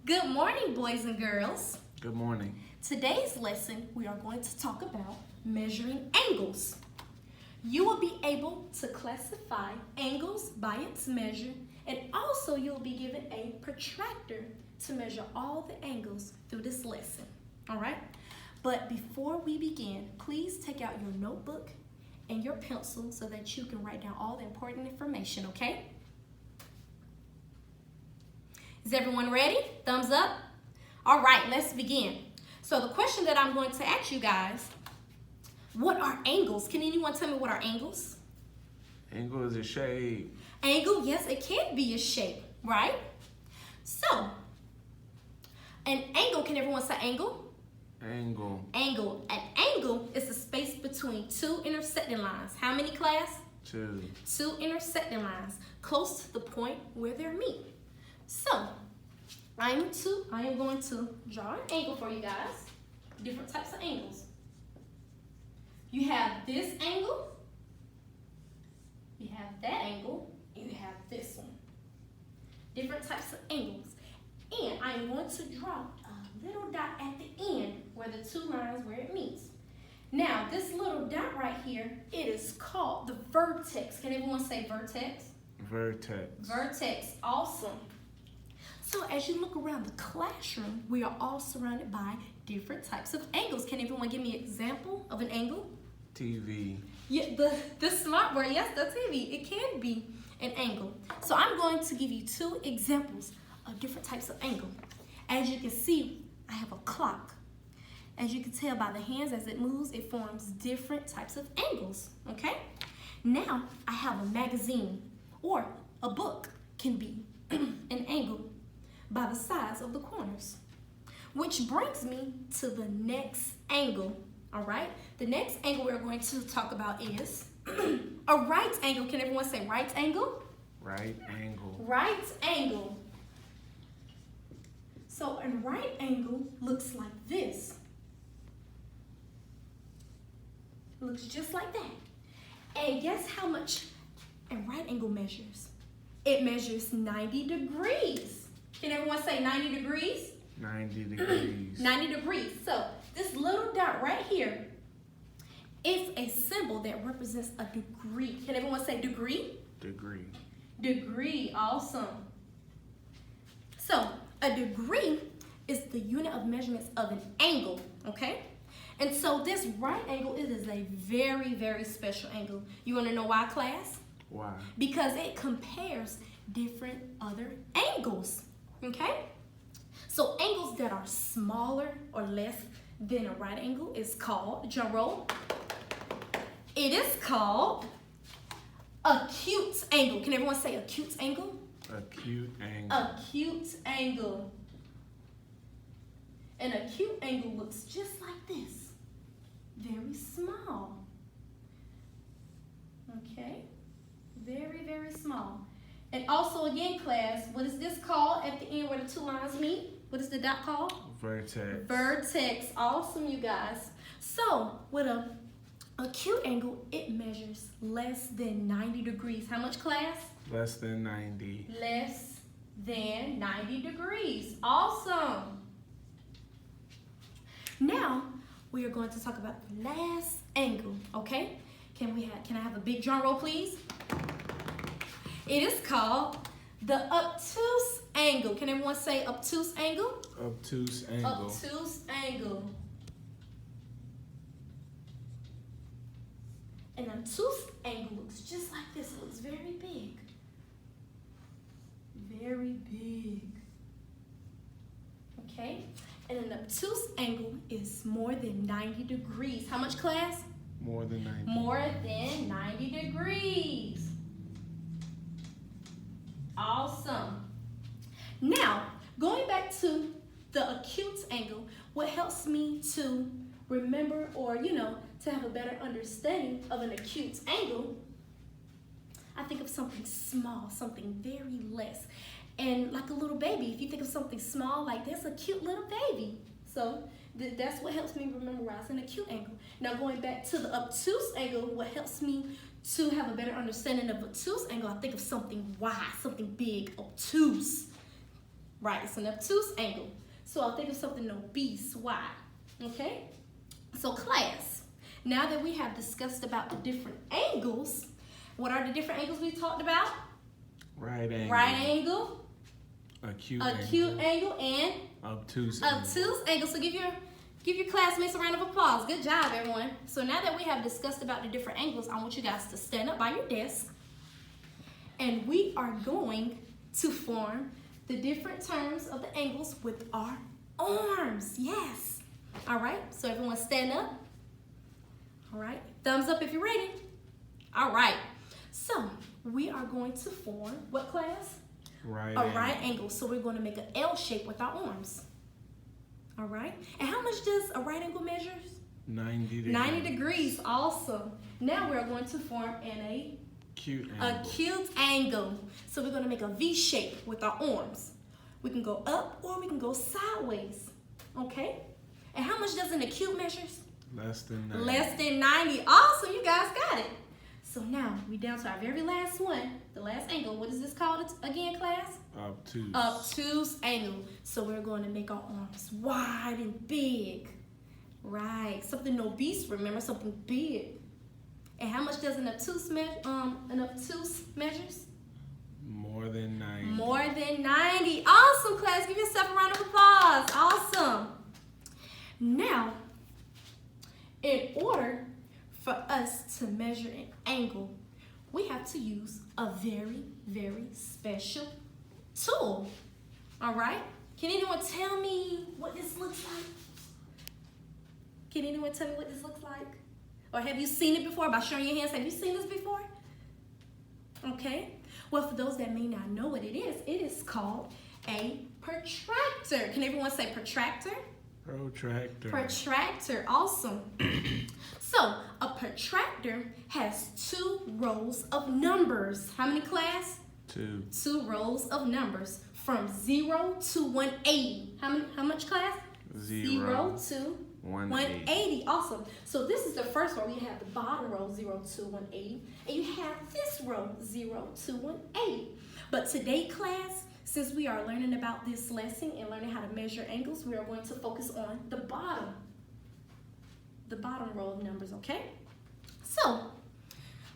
Good morning, boys and girls. Good morning. Today's lesson, we are going to talk about measuring angles. You will be able to classify angles by its measure, and also you'll be given a protractor to measure all the angles through this lesson. All right? But before we begin, please take out your notebook and your pencil so that you can write down all the important information, okay? Is everyone ready? Thumbs up? All right, let's begin. So the question that I'm going to ask you guys, what are angles? Can anyone tell me what are angles? Angle is a shape. Angle, yes, it can be a shape, right? So, an angle, can everyone say angle? Angle. Angle. An angle is the space between two intersecting lines. How many, class? Two. Two intersecting lines, close to the point where they meet. So, I am going to draw an angle for you guys. Different types of angles. You have this angle, you have that angle, and you have this one. Different types of angles. And I am going to draw a little dot at the end where the two lines where it meets. Now, this little dot right here, it is called the vertex. Can everyone say vertex? Vertex. Vertex, awesome. So as you look around the classroom, we are all surrounded by different types of angles. Can everyone give me an example of an angle? TV. Yeah, the smart word, yes, the TV. It can be an angle. So I'm going to give you two examples of different types of angle. As you can see, I have a clock. As you can tell by the hands as it moves, it forms different types of angles, okay? Now, I have a magazine or a book can be an angle by the size of the corners. Which brings me to the next angle, all right? The next angle we're going to talk about is a right angle. Can everyone say right angle? Right angle. Right angle. So a right angle looks like this. Looks just like that. And guess how much a right angle measures? It measures 90 degrees. Can everyone say 90 degrees? 90 degrees. 90 degrees. So this little dot right here is a symbol that represents a degree. Can everyone say degree? Degree. Degree, awesome. So a degree is the unit of measurements of an angle, okay? And so this right angle, it is a very, very special angle. You want to know why, class? Why? Because it compares different other angles, okay? So angles that are smaller or less than a right angle is called, drum roll, it is called acute angle. Can everyone say acute angle? Acute angle. Acute angle. An acute angle looks just like this. Very small. Okay? Very, very small. And also again, class, what is this called at the end where the two lines meet? What is the dot called? Vertex. Vertex. Awesome, you guys. So with a acute angle, it measures less than 90 degrees. How much, class? Less than 90. Less than 90 degrees. Awesome. Now, we are going to talk about the last angle, okay? Can I have a big drum roll, please? It is called the obtuse angle. Can everyone say obtuse angle? Obtuse angle. Obtuse angle. An obtuse angle looks just like this. It looks very big. Very big. Okay? And an obtuse angle is more than 90 degrees. How much, class? More than 90. More than 90 degrees. Awesome. Now, going back to the acute angle, what helps me to remember or, to have a better understanding of an acute angle, I think of something small, something very less. And like a little baby, if you think of something small, like that's a cute little baby. So that's what helps me memorize an acute angle. Now going back to the obtuse angle, what helps me to have a better understanding of obtuse angle, I think of something wide, something big, obtuse. Right, it's an obtuse angle. So I'll think of something obese, Y. Okay? So class, now that we have discussed about the different angles, what are the different angles we talked about? Right angle. Right angle, Acute angle, and obtuse obtuse angle. So give your classmates a round of applause. Good job, everyone. So now that we have discussed about the different angles, I want you guys to stand up by your desk, and we are going to form the different terms of the angles with our arms. Yes. All right. So everyone stand up. All right. Thumbs up if you're ready. All right. So we are going to form what class? Right A right angle. So we're going to make an L shape with our arms. All right. And how much does a right angle measure? 90 degrees. 90 degrees. Awesome. Now we're going to form an acute angle. So we're going to make a V shape with our arms. We can go up or we can go sideways. Okay? And how much does an acute measure? Less than 90. Less than 90. Awesome. You guys got it. So now we down to our very last one. The last angle. What is this called again, class? Obtuse. Obtuse angle. So we're going to make our arms wide and big. Right. Something obese. Remember, something big. And how much does an obtuse measures? More than 90. More than 90. Awesome, class. Give yourself a round of applause. Awesome. Now, in order for us to measure an angle, we have to use a very, very special tool. All right? Can anyone tell me what this looks like? Can anyone tell me what this looks like? Or have you seen it before? By showing your hands, have you seen this before? Okay. Well, for those that may not know what it is called a protractor. Can everyone say protractor? Protractor. Protractor. Awesome. So, a protractor has 2 rows of numbers. How many, class? 2. 2 rows of numbers from 0 to 180. How much, class? 0 to 180. Awesome. So this is the first row. You have the bottom row, 0 to 180. And you have this row, 0 to 180. But today, class, since we are learning about this lesson and learning how to measure angles, we are going to focus on the bottom row of numbers, okay? So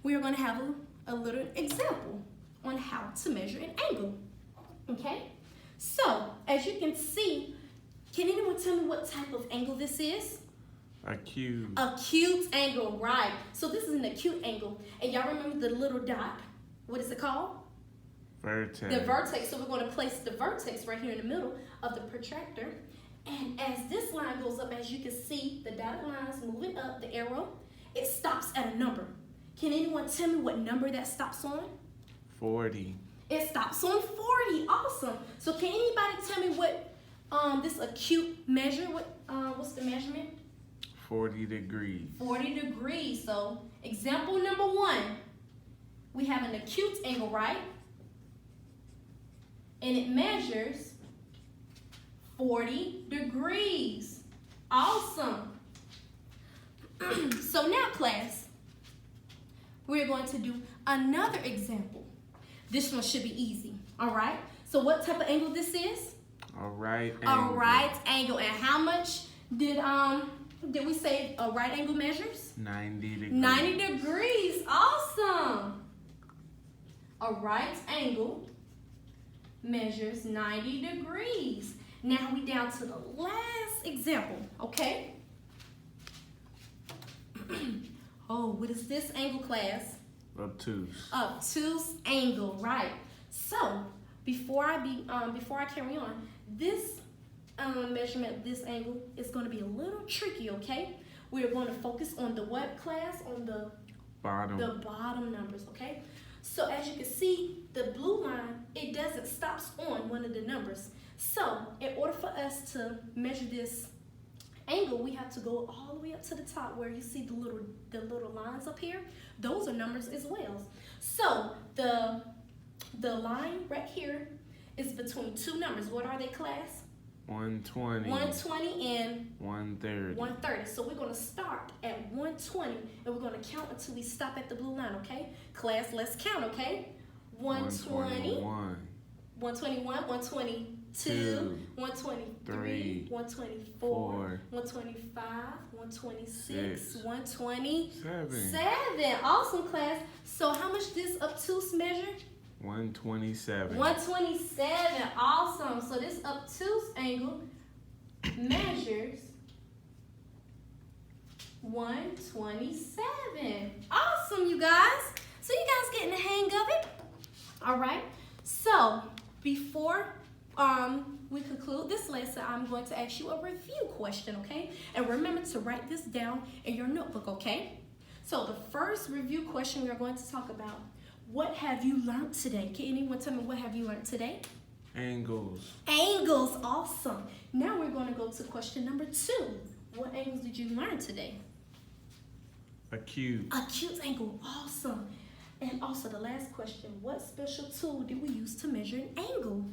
we are going to have a little example on how to measure an angle, okay? So as you can see, can anyone tell me what type of angle this is? Acute. Acute angle, right. So this is an acute angle. And y'all remember the little dot? What is it called? Vertex. The vertex. So we're going to place the vertex right here in the middle of the protractor. And as this line goes up, as you can see, the dotted lines moving up, the arrow, it stops at a number. Can anyone tell me what number that stops on? 40. It stops on 40. Awesome. So can anybody tell me what this acute measure, what's the measurement? 40 degrees. 40 degrees. So example number 1, we have an acute angle, right? And it measures 40 degrees. Awesome. So now, class, we're going to do another example. This one should be easy, all right? So what type of angle this is? A right angle. A right angle. And how much did we say a right angle measures? 90 degrees. 90 degrees. Awesome. A right angle measures 90 degrees. Now we down to the last example, okay? Oh, what is this angle, class? Obtuse. Obtuse angle, right? So before I carry on, this measurement, this angle is going to be a little tricky, okay? We are going to focus on the what, class? On the bottom numbers, okay? So as you can see, the blue line, it doesn't stop on one of the numbers. So in order for us to measure this angle, we have to go all the way up to the top where you see the little lines up here. Those are numbers as well. So the line right here is between 2 numbers. What are they, class? 120. 120 and 130. 130. So we're going to start at 120 and we're going to count until we stop at the blue line, okay? Class, let's count, okay? 120. 121. 121, 122. 2, 123, 124, 4, 125, 126, 6, 127. 7, Awesome, class. So how much this obtuse measure? 127. 127. Awesome. So this obtuse angle measures 127. Awesome, you guys. So you guys getting the hang of it? All right. So before we conclude this lesson, I'm going to ask you a review question, okay? And remember to write this down in your notebook, okay? So the first review question we're going to talk about, what have you learned today? Can anyone tell me what have you learned today? Angles. Angles, awesome. Now we're going to go to question number 2. What angles did you learn today? Acute. Acute angle, awesome. And also the last question, what special tool did we use to measure an angle?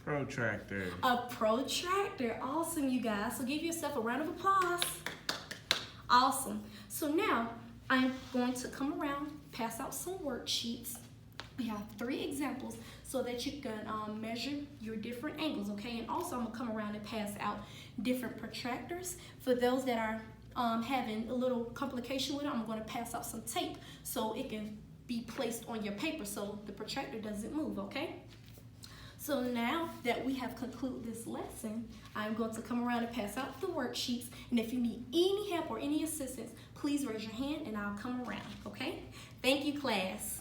Protractor. A protractor, awesome, you guys. So give yourself a round of applause. Awesome. So now I'm going to come around, pass out some worksheets. We have 3 examples so that you can measure your different angles, okay? And also I'm gonna come around and pass out different protractors. For those that are having a little complication with it, I'm gonna pass out some tape so it can be placed on your paper so the protractor doesn't move, okay? So now that we have concluded this lesson, I'm going to come around and pass out the worksheets. And if you need any help or any assistance, please raise your hand and I'll come around, okay? Thank you, class.